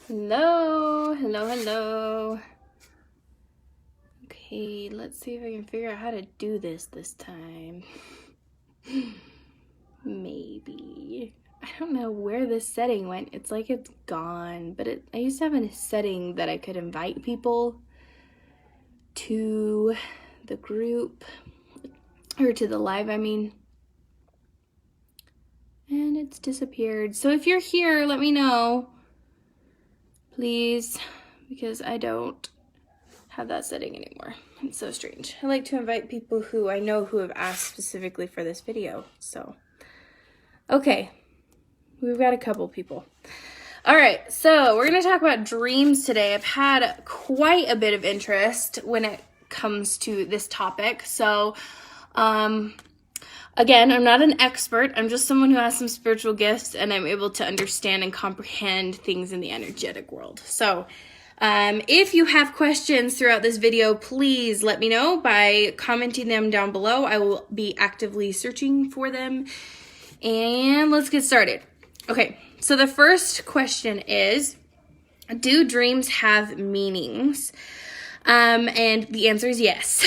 Hello, hello, hello. Okay, let's see if I can figure out how to do this time. Maybe. I don't know where this setting went. It's like it's gone, but I used to have a setting that I could invite people to the group, or to the live, I mean. And it's disappeared. So if you're here, let me know, please, because I don't have that setting anymore. It's so strange. I like to invite people who I know who have asked specifically for this video. So, okay, we've got a couple people. All right, so we're gonna talk about dreams today. I've had quite a bit of interest when it comes to this topic. So, again, I'm not an expert. I'm just someone who has some spiritual gifts, and I'm able to understand and comprehend things in the energetic world. So, if you have questions throughout this video, please let me know by commenting them down below. I will be actively searching for them. And let's get started. Okay, so the first question is, do dreams have meanings? And the answer is yes.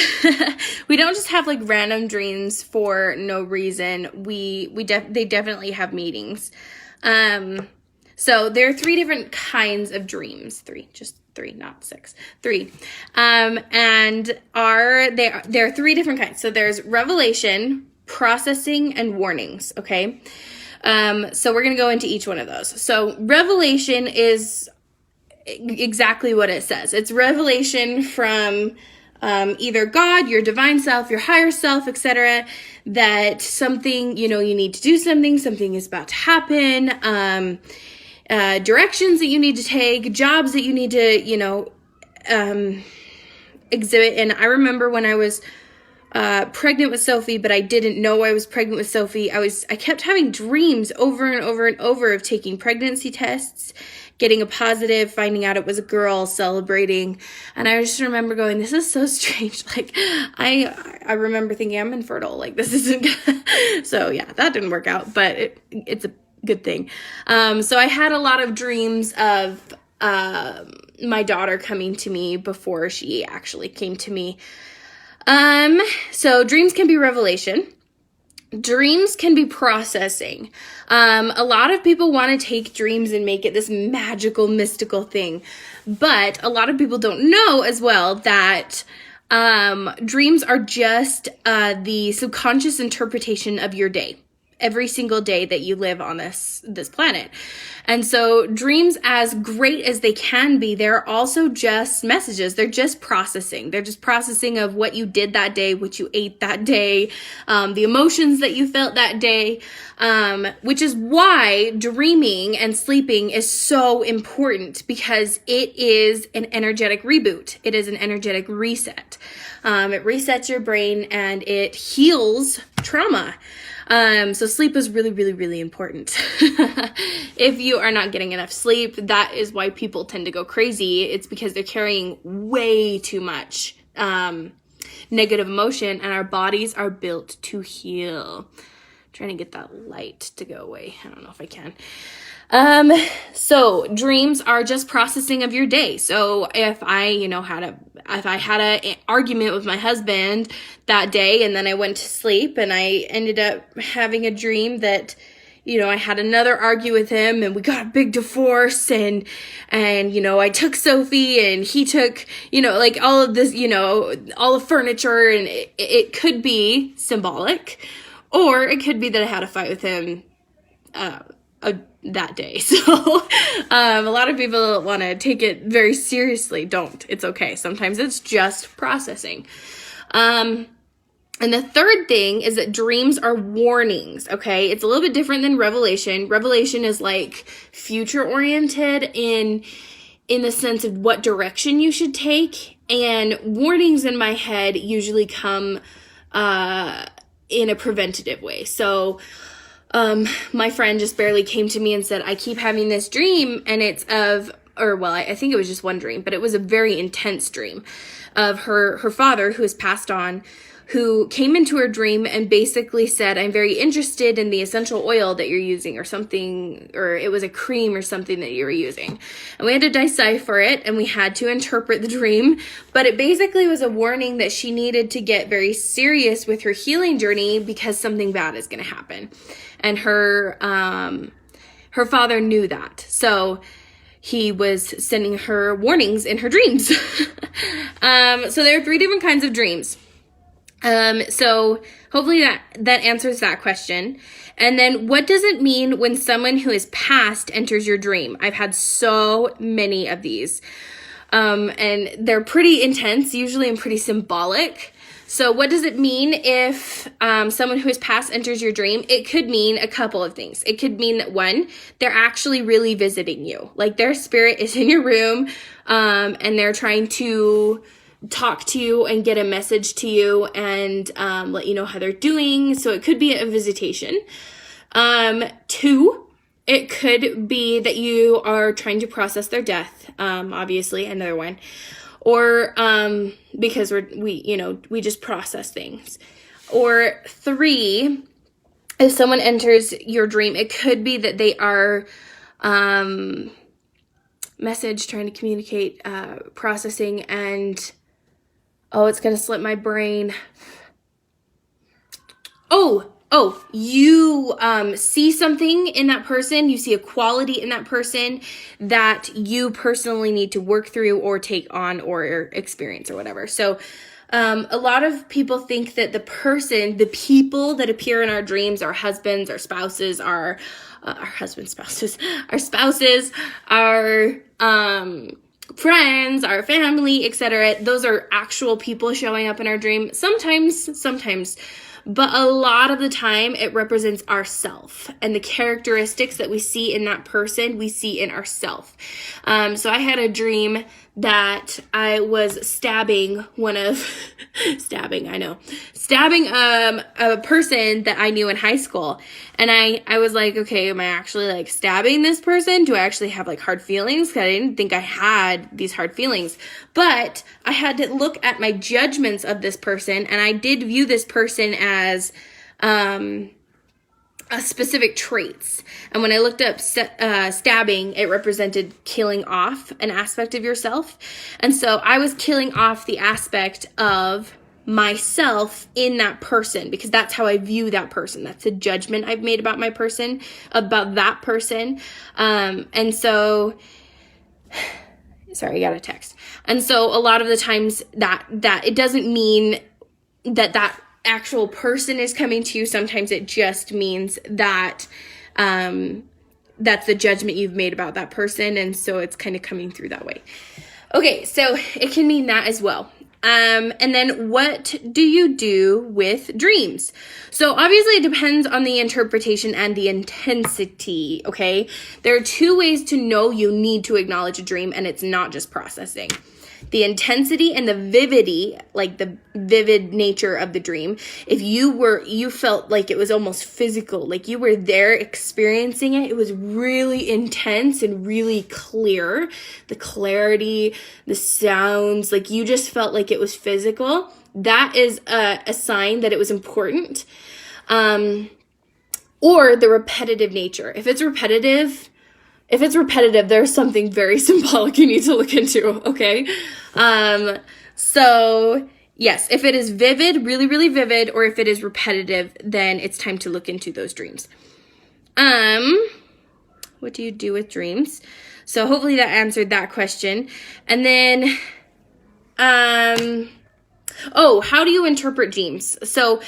We don't just have like random dreams for no reason. They definitely have meanings. So there are three different kinds of dreams. Just three, not six. Three. And there are three different kinds. So there's revelation, processing, and warnings, okay? So we're going to go into each one of those. So revelation is exactly what it says. It's revelation from either God, your divine self, your higher self, etc., that something, you need to do something is about to happen, directions that you need to take, jobs that you need to, exhibit. And I remember when I was pregnant with Sophie, but I didn't know I was pregnant with Sophie. I kept having dreams over and over and over of taking pregnancy tests, getting a positive, finding out it was a girl, celebrating. And I just remember going, this is so strange. Like, I remember thinking I'm infertile. Like, this isn't good. So yeah, that didn't work out, but it's a good thing. So I had a lot of dreams of my daughter coming to me before she actually came to me. So dreams can be revelation. Dreams can be processing. A lot of people want to take dreams and make it this magical, mystical thing. But a lot of people don't know as well that dreams are just the subconscious interpretation of your day. Every single day that you live on this planet. And so dreams, as great as they can be, they're also just messages. They're just processing. They're just processing of what you did that day, what you ate that day, the emotions that you felt that day, which is why dreaming and sleeping is so important, because it is an energetic reboot. It is an energetic reset. It resets your brain and it heals trauma. So sleep is really, really, really important. If you are not getting enough sleep, that is why people tend to go crazy. It's because they're carrying way too much negative emotion, and our bodies are built to heal. I'm trying to get that light to go away. I don't know if I can. So dreams are just processing of your day. So if I had an argument with my husband that day, and then I went to sleep and I ended up having a dream that, I had another argue with him and we got a big divorce, and I took Sophie and he took, like all of this, all the furniture, and it could be symbolic, or it could be that I had a fight with him, that day. So a lot of people want to take it very seriously. Don't. It's okay. Sometimes it's just processing. And the third thing is that dreams are warnings, okay? It's a little bit different than revelation. Revelation is like future oriented in the sense of what direction you should take. And warnings in my head usually come in a preventative way. So my friend just barely came to me and said, I keep having this dream, and it's I think it was just one dream, but it was a very intense dream of her father, who has passed on, who came into her dream and basically said, I'm very interested in the essential oil that you're using or something, or it was a cream or something that you were using. And we had to decipher it and we had to interpret the dream, but it basically was a warning that she needed to get very serious with her healing journey because something bad is going to happen. And her father knew that. So he was sending her warnings in her dreams. So there are 3 different kinds of dreams. So hopefully that answers that question. And then what does it mean when someone who is past enters your dream? I've had so many of these. And they're pretty intense, usually, and pretty symbolic. So what does it mean if someone who is past enters your dream? It could mean a couple of things. It could mean that, 1, they're actually really visiting you. Like their spirit is in your room, and they're trying to talk to you and get a message to you and let you know how they're doing. So it could be a visitation. 2, it could be that you are trying to process their death. Obviously, another one. Or because we just process things. Or 3, if someone enters your dream, it could be that they are message, trying to communicate, processing, and it's going to slip my brain. You see something in that person, you see a quality in that person that you personally need to work through or take on or experience or whatever. So a lot of people think that the people that appear in our dreams, our husbands, our spouses, our spouses, our friends, our family, etc., those are actual people showing up in our dream. Sometimes, but a lot of the time it represents ourself, and the characteristics that we see in that person, we see in ourself. So I had a dream that I was stabbing a person that I knew in high school. And I was like, okay, am I actually like stabbing this person? Do I actually have like hard feelings? Because I didn't think I had these hard feelings. But I had to look at my judgments of this person, and I did view this person as specific traits. And when I looked up stabbing, it represented killing off an aspect of yourself. And so I was killing off the aspect of myself in that person, because that's how I view that person. That's a judgment I've made about my person, about that person. And so, sorry, I got a text. And so a lot of the times that it doesn't mean that actual person is coming to you. Sometimes it just means that that's the judgment you've made about that person, and so it's kind of coming through that way. Okay, so it can mean that as well. And then what do you do with dreams? So obviously it depends on the interpretation and the intensity, okay? There are 2 ways to know you need to acknowledge a dream, and it's not just processing. The intensity and the vividity, like the vivid nature of the dream. If you felt like it was almost physical, like you were there experiencing it, it was really intense and really clear. The clarity, the sounds, like you just felt like it was physical. That is a sign that it was important. Or the repetitive nature. If it's repetitive, there's something very symbolic you need to look into, okay? So yes, if it is vivid, really, really vivid, or if it is repetitive, then it's time to look into those dreams. What do you do with dreams? So hopefully that answered that question. And then, how do you interpret dreams? So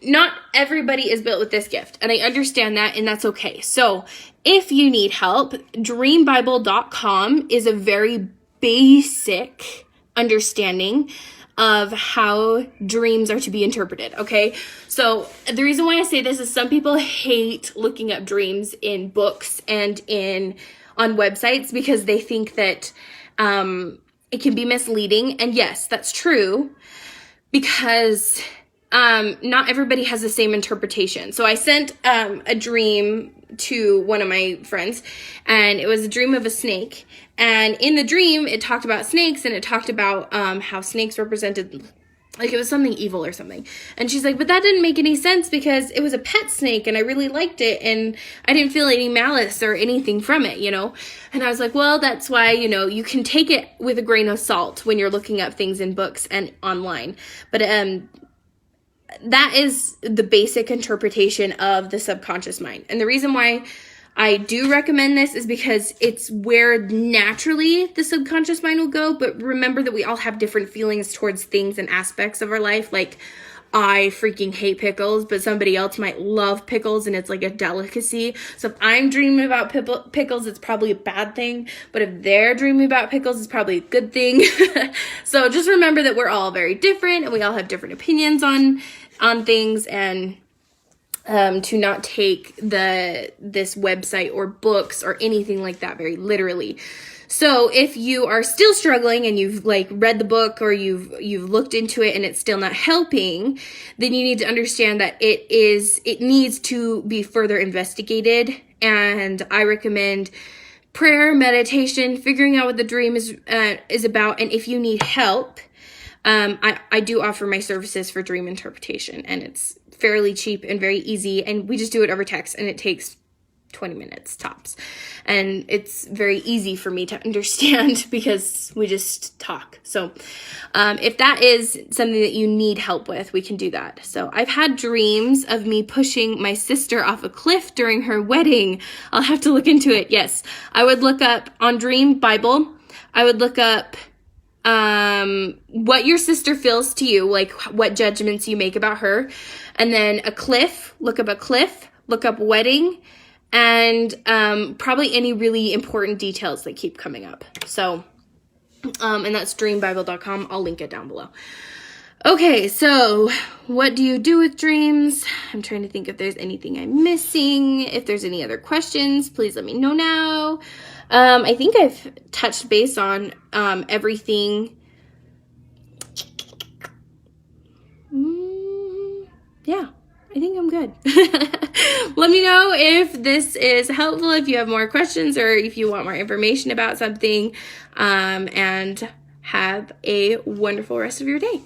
not everybody is built with this gift, and I understand that, and that's okay. So if you need help, dreambible.com is a very basic understanding of how dreams are to be interpreted, okay? So the reason why I say this is some people hate looking up dreams in books and on websites because they think that it can be misleading. And yes, that's true, because not everybody has the same interpretation. So I sent a dream to one of my friends, and it was a dream of a snake. And in the dream, it talked about snakes, and it talked about how snakes represented Like it was something evil or something. And she's like, but that didn't make any sense because it was a pet snake and I really liked it and I didn't feel any malice or anything from it, you know? And I was like, well, that's why, you know, you can take it with a grain of salt when you're looking up things in books and online. But that is the basic interpretation of the subconscious mind. And the reason why I do recommend this is because it's where naturally the subconscious mind will go. But remember that we all have different feelings towards things and aspects of our life. Like, I freaking hate pickles, but somebody else might love pickles and it's like a delicacy. So if I'm dreaming about pickles, it's probably a bad thing. But if they're dreaming about pickles, it's probably a good thing. So just remember that we're all very different and we all have different opinions on things, and to not take this website or books or anything like that very literally. So if you are still struggling and you've like read the book or you've looked into it and it's still not helping, then you need to understand that it needs to be further investigated. And I recommend prayer, meditation, figuring out what the dream is about. And if you need help, I do offer my services for dream interpretation, and it's fairly cheap and very easy, and we just do it over text, and it takes 20 minutes tops. And it's very easy for me to understand because we just talk. So if that is something that you need help with, we can do that. So I've had dreams of me pushing my sister off a cliff during her wedding. I'll have to look into it. Yes, I would look up on Dream Bible. I would look up what your sister feels to you, like what judgments you make about her. And then a cliff, look up wedding, and probably any really important details that keep coming up. So, and that's dreambible.com. I'll link it down below. Okay, so what do you do with dreams? I'm trying to think if there's anything I'm missing. If there's any other questions, please let me know now. I think I've touched base on everything. Yeah, I think I'm good. Let me know if this is helpful, if you have more questions or if you want more information about something, and have a wonderful rest of your day.